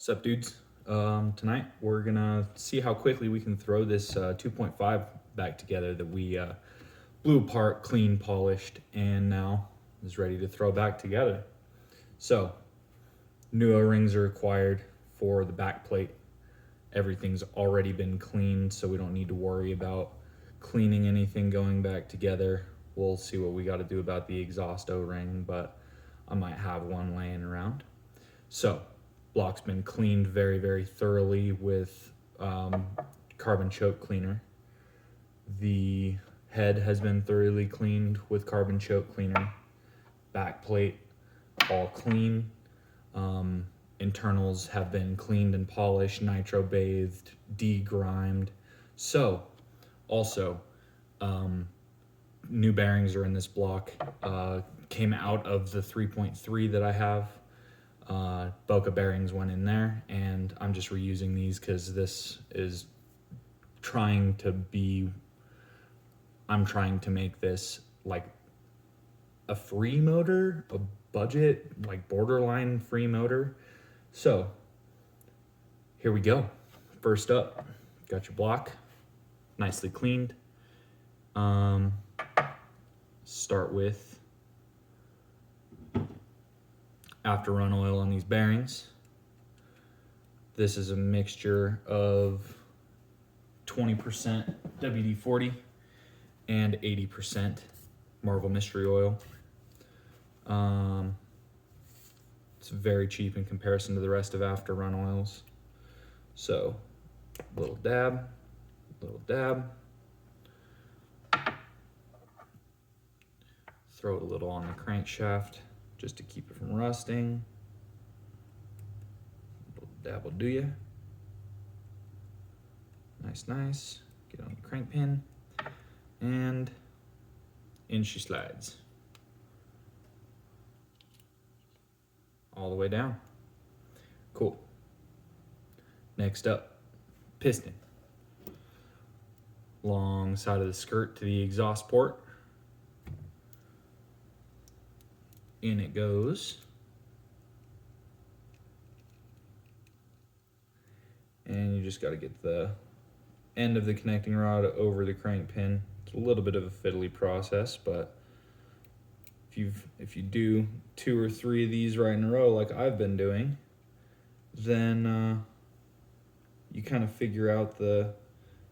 What's up, dudes? Tonight we're gonna see how quickly we can throw this 2.5 back together that we blew apart, clean, polished, and now is ready to throw back together. So, new O-rings are required for the back plate. Everything's already been cleaned, so we don't need to worry about cleaning anything going back together. We'll see what we got to do about the exhaust O-ring, but I might have one laying around. So, block's been cleaned very, very thoroughly with carbon choke cleaner. The head has been thoroughly cleaned with carbon choke cleaner. Back plate, all clean. Internals have been cleaned and polished, nitro bathed, degrimed. So, also, new bearings are in this block. Came out of the 3.3 that I have. Boca bearings went in there, and I'm just reusing these because this is I'm trying to make this like a free motor, a budget, like borderline free motor. So here we go. First up, got your block, nicely cleaned. Start with after run oil on these bearings. This is a mixture of 20% WD-40 and 80% Marvel Mystery Oil. It's very cheap in comparison to the rest of after run oils. So, little dab. Throw it a little on the crankshaft just to keep it from rusting. A little dab will do ya. Nice. Get on the crank pin, and in she slides. All the way down. Cool. Next up, piston. Long side of the skirt to the exhaust port. In it goes. And you just got to get the end of the connecting rod over the crank pin. It's a little bit of a fiddly process, but if you do 2 or 3 of these right in a row like I've been doing, then you kind of figure out the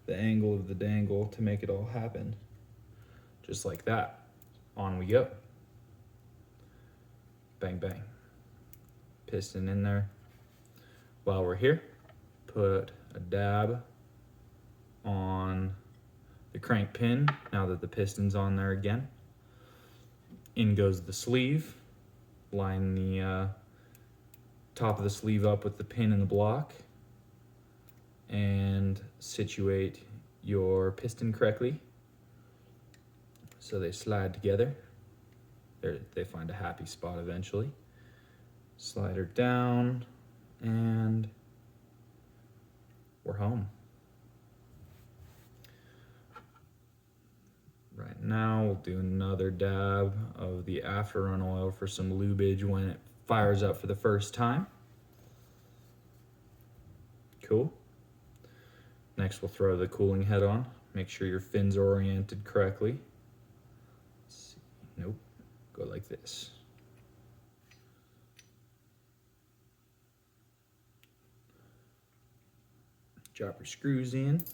angle of the dangle to make it all happen. Just like that. On we go. Bang, bang. Piston in there. While we're here, put a dab on the crank pin now that the piston's on there again. In goes the sleeve. Line the top of the sleeve up with the pin in the block and situate your piston correctly so they slide together. They find a happy spot eventually. Slide her down, and we're home. Right now, we'll do another dab of the after run oil for some lubage when it fires up for the first time. Cool. Next, we'll throw the cooling head on. Make sure your fins are oriented correctly. Let's see. Nope. Go like this. Drop your screws in.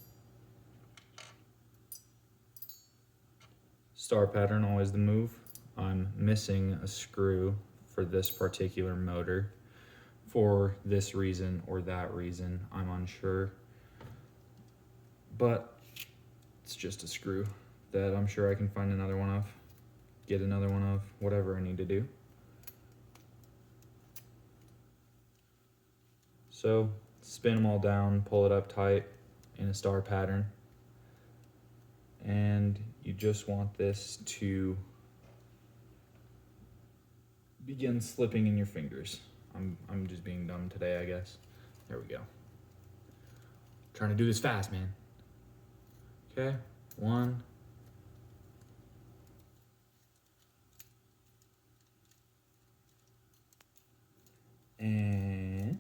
Star pattern, always the move. I'm missing a screw for this particular motor for this reason or that reason. I'm unsure. But it's just a screw that I'm sure I can find another one of. Get another one of, whatever I need to do. So spin them all down, pull it up tight in a star pattern, and you just want this to begin slipping in your fingers. I'm just being dumb today, I guess. There we go. Trying to do this fast, man. Okay, 1. And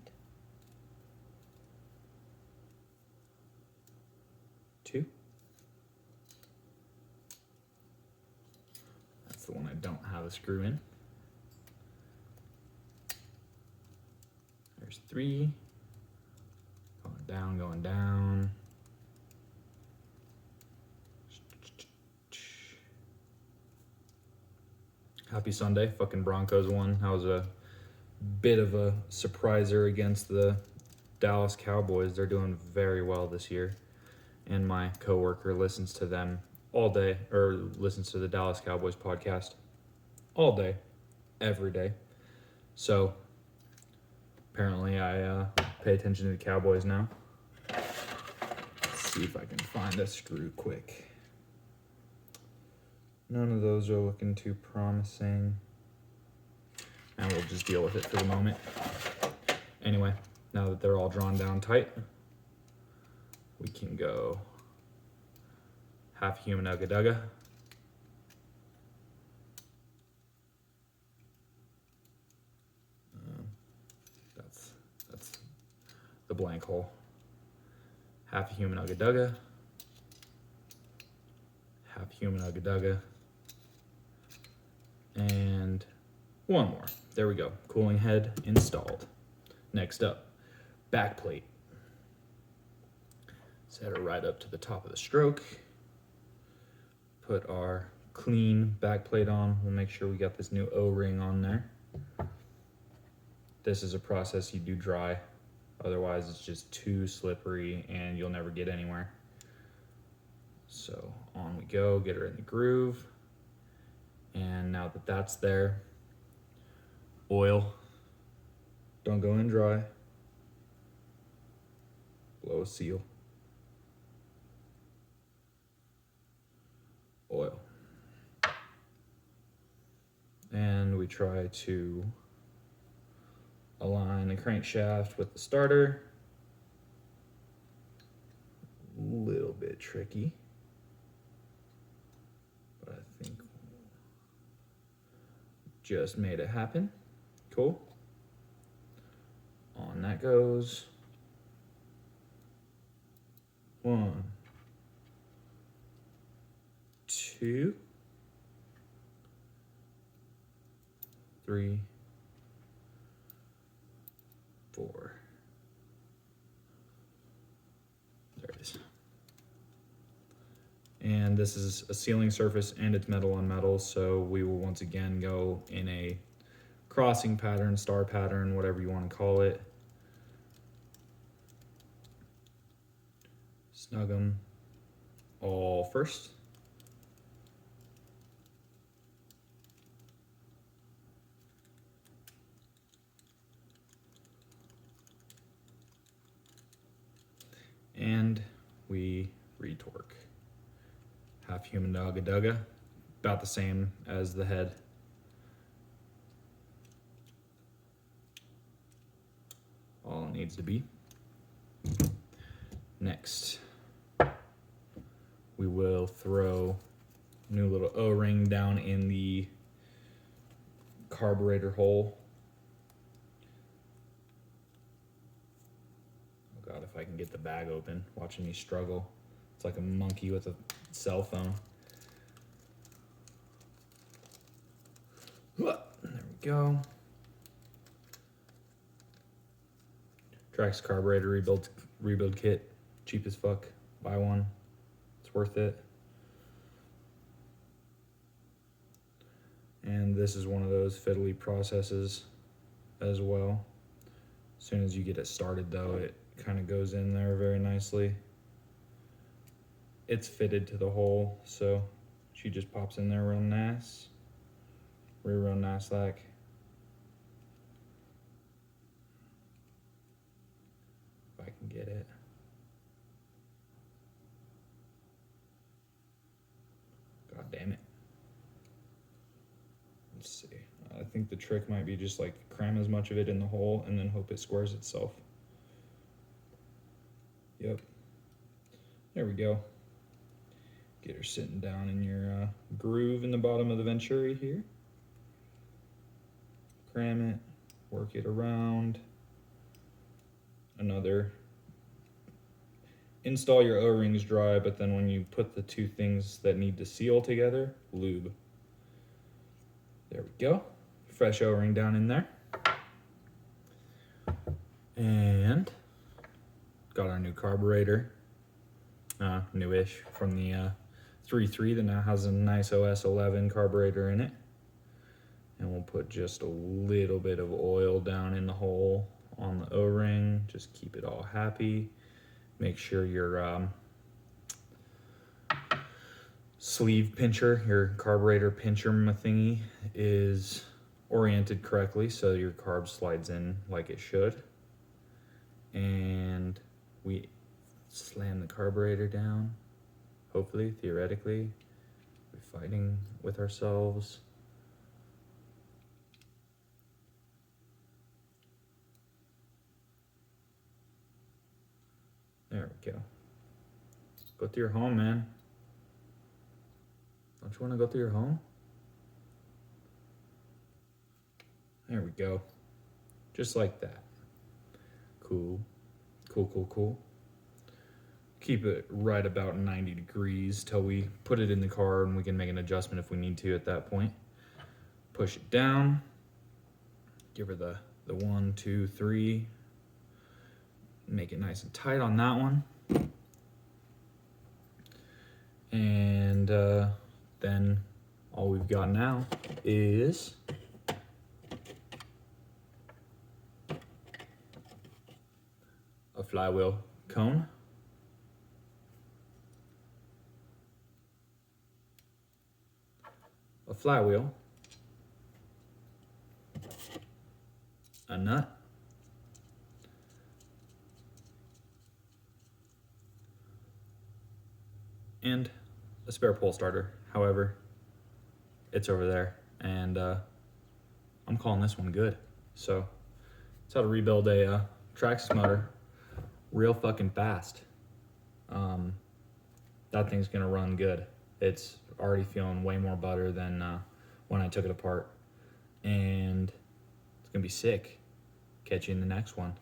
2. That's the one I don't have a screw in. There's 3. Going down, going down. Happy Sunday. Fucking Broncos won. That was a bit of a surpriser against the Dallas Cowboys. They're doing very well this year. And my coworker listens to them all day, or listens to the Dallas Cowboys podcast all day, every day. So apparently I pay attention to the Cowboys now. Let's see if I can find a screw quick. None of those are looking too promising. And we'll just deal with it for the moment. Anyway, now that they're all drawn down tight, we can go half human ugga dugga. That's the blank hole. Half human ugga dugga. Half human ugga dugga. And one more. There we go. Cooling head installed. Next up, back plate. Set her right up to the top of the stroke. Put our clean back plate on. We'll make sure we got this new O-ring on there. This is a process you do dry. Otherwise, it's just too slippery and you'll never get anywhere. So on we go, get her in the groove. And now that that's there, oil. Don't go in dry. Blow a seal. Oil. And we try to align the crankshaft with the starter. A little bit tricky, but I think just made it happen. Cool. On that goes. 1, 2, 3, 4. There it is. And this is a sealing surface and it's metal on metal, so we will once again go in a crossing pattern, star pattern, whatever you want to call it. Snug them all first. And we retorque. Half human dogga dugga, about the same as the head. All it needs to be. Next, we will throw a new little O-ring down in the carburetor hole. Oh God, if I can get the bag open, watching me struggle. It's like a monkey with a cell phone. There we go. Traxxas carburetor rebuild kit, cheap as fuck. Buy one, it's worth it. And this is one of those fiddly processes as well. As soon as you get it started though, it kind of goes in there very nicely. It's fitted to the hole, so she just pops in there real nice. Real nice like. If I can get it. God damn it. Let's see. I think the trick might be just like cram as much of it in the hole and then hope it squares itself. Yep. There we go. Get her sitting down in your groove in the bottom of the Venturi here. Cram it, work it around. Another install your O-rings dry, but then when you put the two things that need to seal together, lube. There we go. Fresh O-ring down in there. And got our new carburetor, newish, from the 3.3 that now has a nice OS 11 carburetor in it. And we'll put just a little bit of oil down in the hole on the O-ring, just keep it all happy. Make sure your sleeve pincher, your carburetor pincher thingy, is oriented correctly so your carb slides in like it should. And we slam the carburetor down, hopefully, theoretically. We're fighting with ourselves. There we go. Go through your home, man. Don't you want to go through your home? There we go. Just like that. Cool. Cool, cool, cool. Keep it right about 90 degrees till we put it in the car, and we can make an adjustment if we need to at that point. Push it down. Give her the 1, 2, 3. Make it nice and tight on that one. And then all we've got now is a flywheel cone, a flywheel, a nut, and a spare pole starter. However, it's over there, and I'm calling this one good. So it's how to rebuild a Traxxas motor real fucking fast. That thing's gonna run good. It's already feeling way more butter than when I took it apart, and it's gonna be sick. Catch you in the next one.